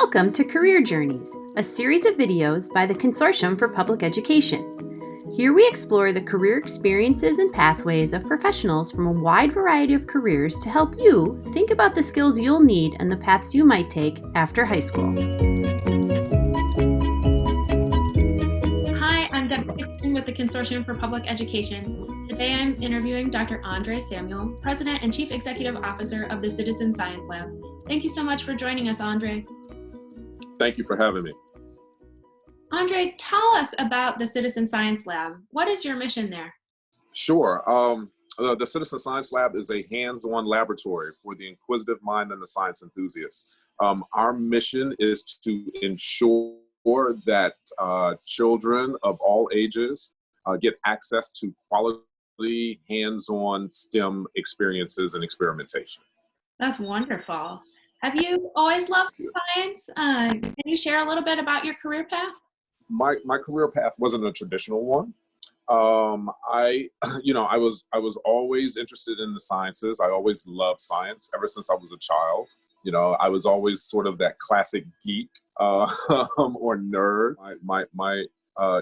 Welcome to Career Journeys, a series of videos by the Consortium for Public Education. Here we explore the career experiences and pathways of professionals from a wide variety of careers to help you think about the skills you'll need and the paths you might take after high school. Hi, I'm Deb Dixon with the Consortium for Public Education. Today I'm interviewing Dr. Andre Samuel, President and Chief Executive Officer of the Citizen Science Lab. Thank you so much for joining us, Andre. Thank you for having me. Andre, tell us about the Citizen Science Lab. What is your mission there? Sure. The Citizen Science Lab is a hands-on laboratory for the inquisitive mind and the science enthusiast. Our mission is to ensure that children of all ages get access to quality hands-on STEM experiences and experimentation. That's wonderful. Have you always loved science? Can you share a little bit about your career path? My career path wasn't a traditional one. I was always interested in the sciences. I always loved science ever since I was a child. You know, I was always sort of that classic geek or nerd. My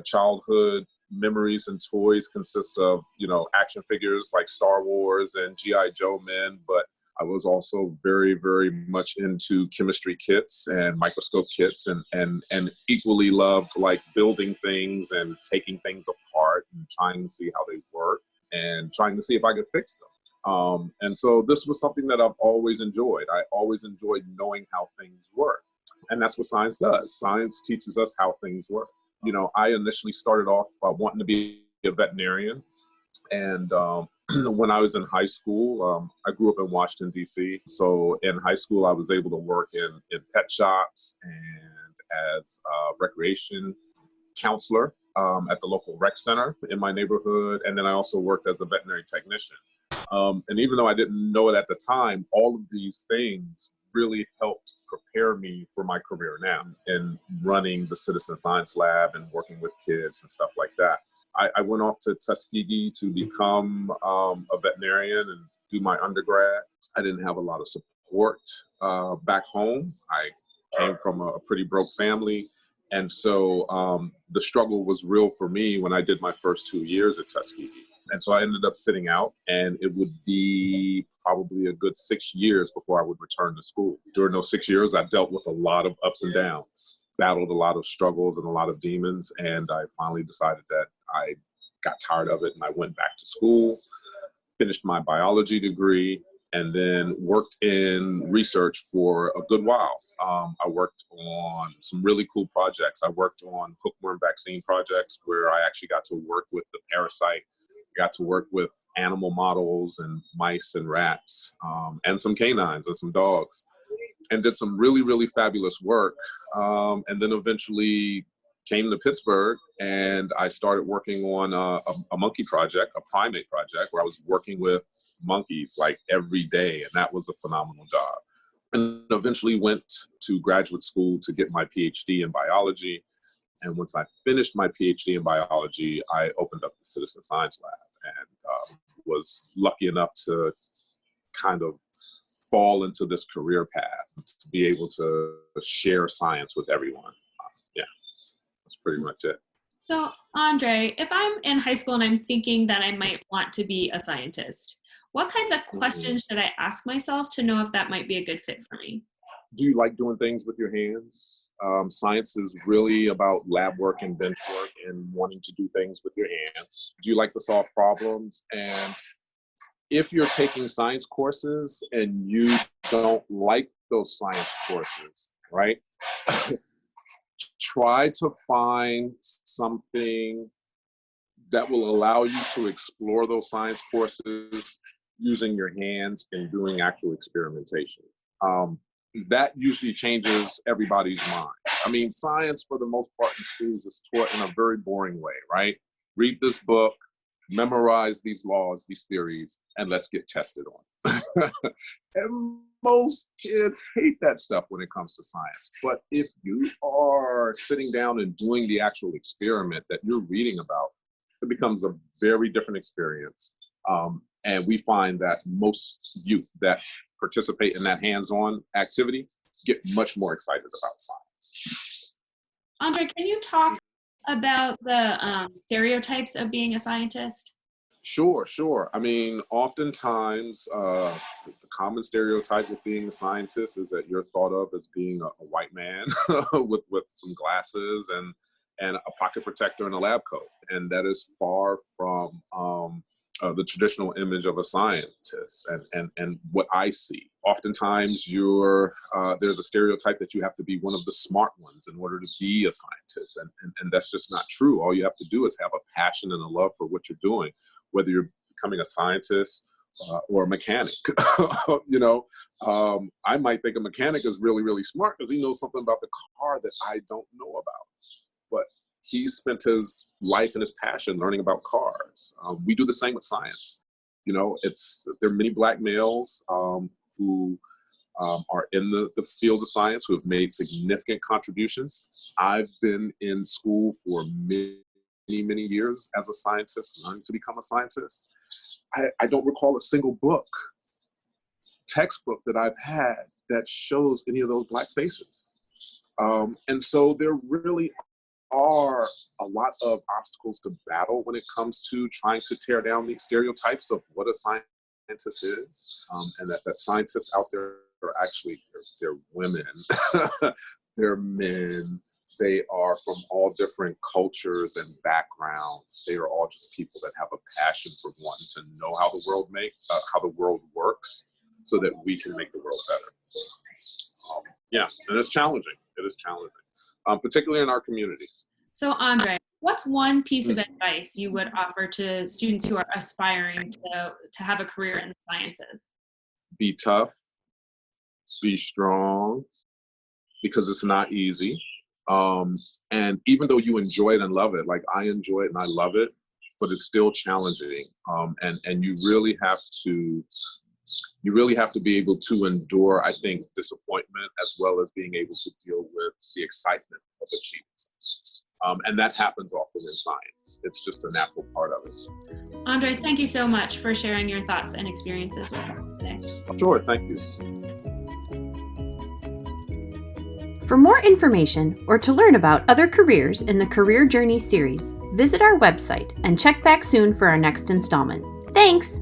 childhood memories and toys consist of, action figures like Star Wars and G.I. Joe men, but I was also very, very much into chemistry kits and microscope kits and equally loved like building things and taking things apart and trying to see how they work and trying to see if I could fix them. And so this was something that I've always enjoyed. I always enjoyed knowing how things work. And that's what science does. Science teaches us how things work. I initially started off wanting to be a veterinarian. And when I was in high school, I grew up in Washington, D.C. So in high school, I was able to work in pet shops and as a recreation counselor at the local rec center in my neighborhood. And then I also worked as a veterinary technician. And even though I didn't know it at the time, all of these things really helped prepare me for my career now in running the Citizen Science Lab and working with kids and stuff like that. I went off to Tuskegee to become a veterinarian and do my undergrad. I didn't have a lot of support back home. I came from a pretty broke family. And so the struggle was real for me when I did my first 2 years at Tuskegee. And so I ended up sitting out, and it would be probably a good 6 years before I would return to school. During those 6 years, I dealt with a lot of ups and downs, battled a lot of struggles and a lot of demons, and I finally decided that I got tired of it, and I went back to school, finished my biology degree, and then worked in research for a good while. I worked on some really cool projects. I worked on hookworm vaccine projects where I actually got to work with the parasite, got to work with animal models and mice and rats, and some canines and some dogs, and did some really, really fabulous work. And then eventually came to Pittsburgh, and I started working on a monkey project, a primate project, where I was working with monkeys like every day, and that was a phenomenal job. And eventually went to graduate school to get my PhD in biology. And once I finished my PhD in biology, I opened up the Citizen Science Lab and was lucky enough to kind of fall into this career path to be able to share science with everyone. That's pretty much it. So, Andre, if I'm in high school and I'm thinking that I might want to be a scientist, what kinds of questions should I ask myself to know if that might be a good fit for me? Do you like doing things with your hands? Science is really about lab work and bench work and wanting to do things with your hands. Do you like to solve problems? And if you're taking science courses and you don't like those science courses, right? Try to find something that will allow you to explore those science courses using your hands and doing actual experimentation. That usually changes everybody's mind. I mean, science for the most part in schools is taught in a very boring way, right? Read this book, memorize these laws, these theories, and let's get tested on. And most kids hate that stuff when it comes to science. But if you are sitting down and doing the actual experiment that you're reading about, it becomes a very different experience. And we find that most youth that participate in that hands-on activity get much more excited about science. Andre, can you talk about the stereotypes of being a scientist? Sure. I mean, oftentimes the common stereotype of being a scientist is that you're thought of as being a white man with some glasses and a pocket protector and a lab coat, and that is far from the traditional image of a scientist and what I see. Oftentimes there's a stereotype that you have to be one of the smart ones in order to be a scientist, and that's just not true. All you have to do is have a passion and a love for what you're doing, whether you're becoming a scientist or a mechanic. I might think a mechanic is really, really smart because he knows something about the car that I don't know about. But he spent his life and his passion learning about cars. We do the same with science. There are many Black males who are in the field of science who have made significant contributions. I've been in school for many years as a scientist, learning to become a scientist. I don't recall a single textbook that I've had that shows any of those Black faces. And so there really are a lot of obstacles to battle when it comes to trying to tear down these stereotypes of what a scientist is, and that scientists out there are actually, they're women, they're men, they are from all different cultures and backgrounds. They are all just people that have a passion for wanting to know how the world works, so that we can make the world better. And it's challenging. It is challenging. Particularly in our communities. So Andre, what's one piece of advice you would offer to students who are aspiring to have a career in the sciences? Be tough, be strong, because it's not easy. And even though you enjoy it and love it, like I enjoy it and I love it, but it's still challenging. And you really have to be able to endure, I think, disappointment, as well as being able to deal with the excitement of achieving something. And that happens often in science. It's just a natural part of it. Andre, thank you so much for sharing your thoughts and experiences with us today. Sure, thank you. For more information or to learn about other careers in the Career Journey series, visit our website and check back soon for our next installment. Thanks!